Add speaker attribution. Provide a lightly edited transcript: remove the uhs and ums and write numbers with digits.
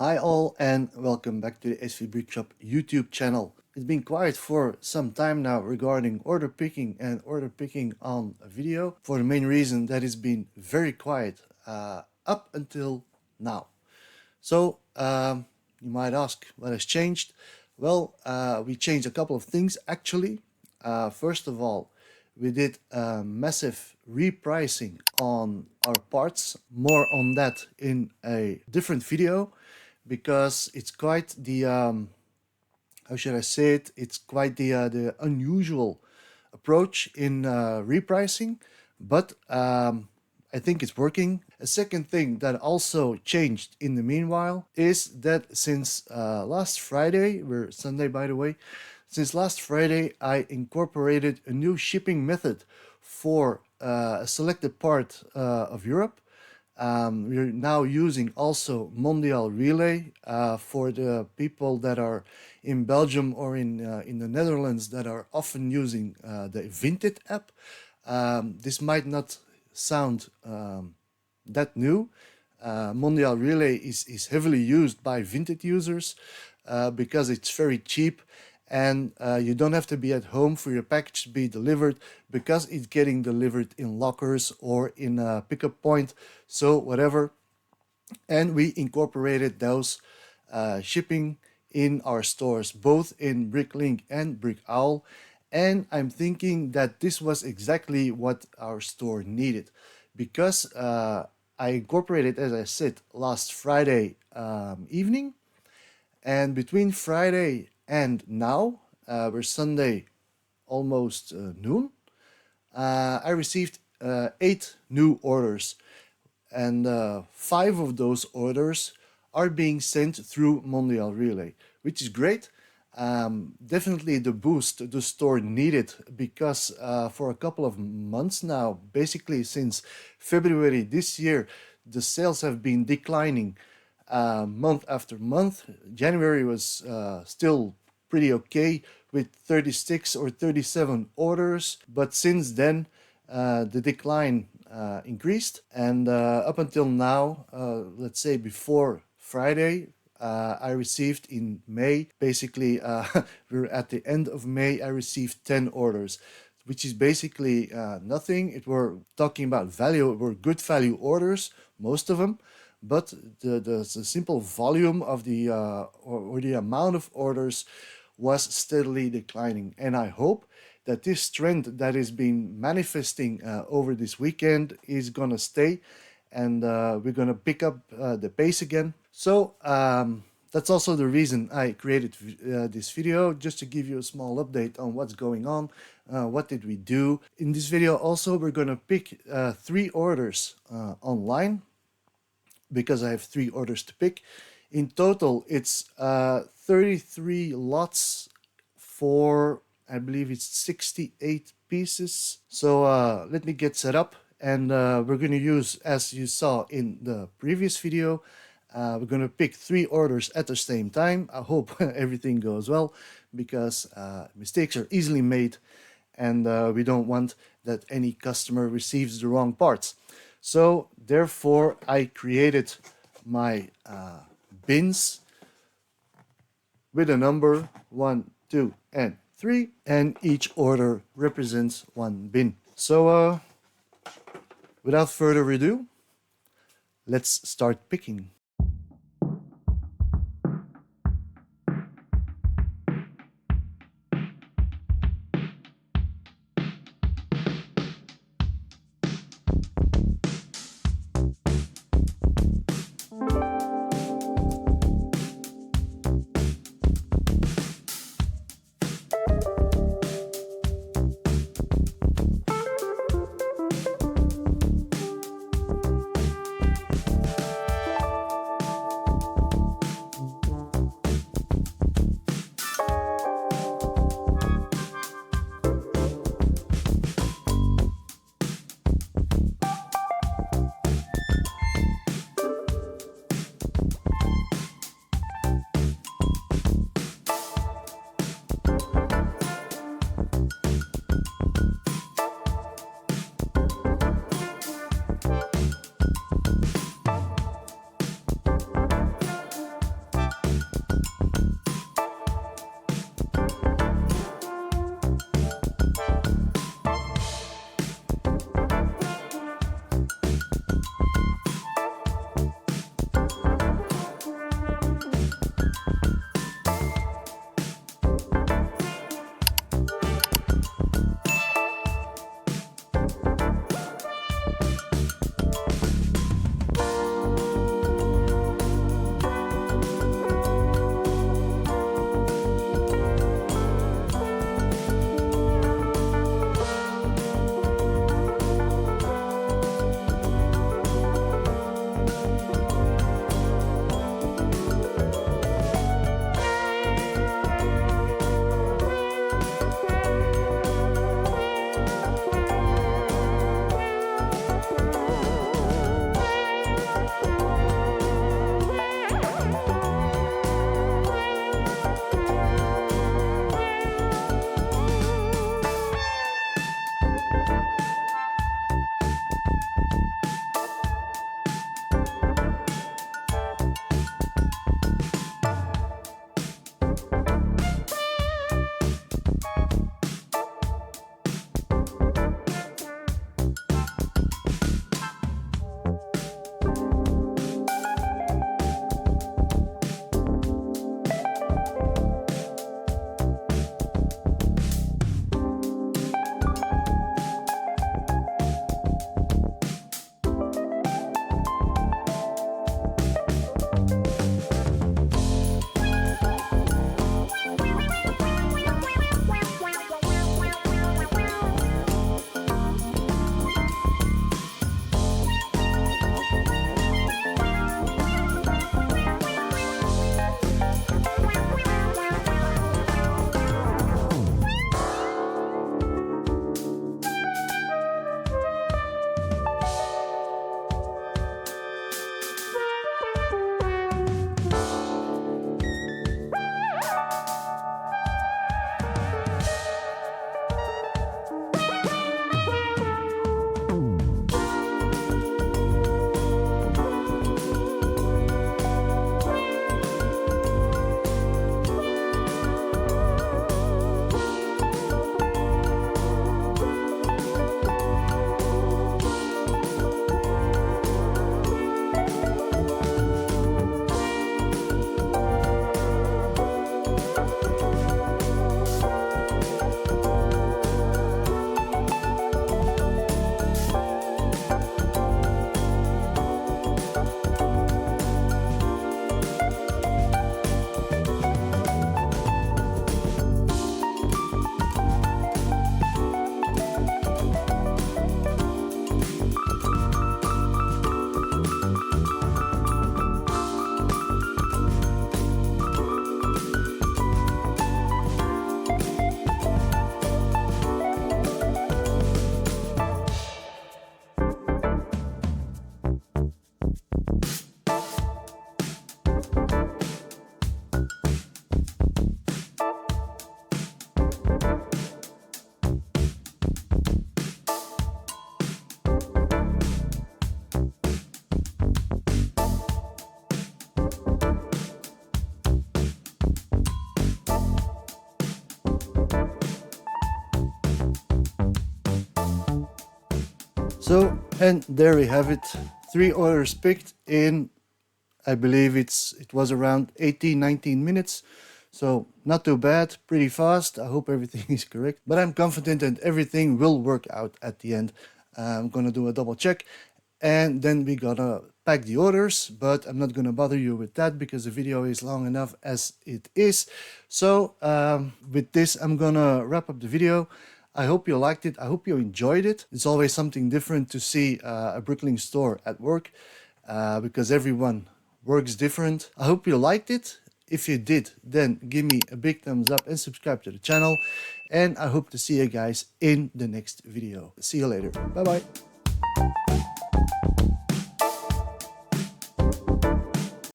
Speaker 1: Hi all and welcome back to the SV Brick Shop YouTube channel. It's been quiet for some time now regarding order picking and order picking on a video for the main reason that it's been very quiet up until now. So you might ask what has changed. Well, we changed a couple of things actually. First of all, we did a massive repricing on our parts. More on that in a different video because it's quite the how should I say it? It's quite the unusual approach in repricing, but I think it's working. A second thing that also changed in the meanwhile is that since last Friday, we're Sunday by the way, since last Friday I incorporated a new shipping method for a selected part of Europe. We're now using also Mondial Relay for the people that are in Belgium or in the Netherlands that are often using the Vinted app. This might not sound that new. Mondial Relay is heavily used by Vinted users because it's very cheap and you don't have to be at home for your package to be delivered because it's getting delivered in lockers or in a pickup point, so whatever. And we incorporated those shipping in our stores, both in BrickLink and BrickOwl. And I'm thinking that this was exactly what our store needed because I incorporated, as I said, last Friday evening. And between Friday and now, we're Sunday almost noon, I received 8 new orders. And 5 of those orders are being sent through Mondial Relay, which is great. Definitely the boost the store needed because for a couple of months now, basically since February this year, the sales have been declining month after month. January was still pretty okay with 36 or 37 orders, but since then the decline increased, and up until now, let's say before Friday, I received in May, basically we're at the end of May, I received 10 orders, which is basically nothing. It were talking about value, it were good value orders, most of them, but the simple volume of the or the amount of orders was steadily declining. And I hope that this trend that is being manifesting over this weekend is gonna stay, and we're gonna pick up the pace again. So that's also the reason I created this video, just to give you a small update on what's going on. What did we do in this video? Also, we're gonna pick 3 orders online because I have 3 orders to pick. In total, it's 33 lots for, I believe it's 68 pieces. So let me get set up, and we're going to use, as you saw in the previous video, we're going to pick 3 orders at the same time. I hope everything goes well because mistakes are easily made, and we don't want that any customer receives the wrong parts. So therefore I created my bins with a number 1, 2, and 3, and each order represents 1 bin. So without further ado, let's start picking. So, and there we have it. 3 orders picked in, I believe it was around 18-19 minutes. So not too bad, pretty fast. I hope everything is correct, but I'm confident that everything will work out at the end. I'm gonna do a double check and then we're gonna pack the orders, but I'm not gonna bother you with that because the video is long enough as it is. So with this, I'm gonna wrap up the video. I hope you liked it. I hope you enjoyed it. It's always something different to see a BrickLink store at work because everyone works different. I hope you liked it. If you did, then give me a big thumbs up and subscribe to the channel. And I hope to see you guys in the next video. See you later. Bye bye.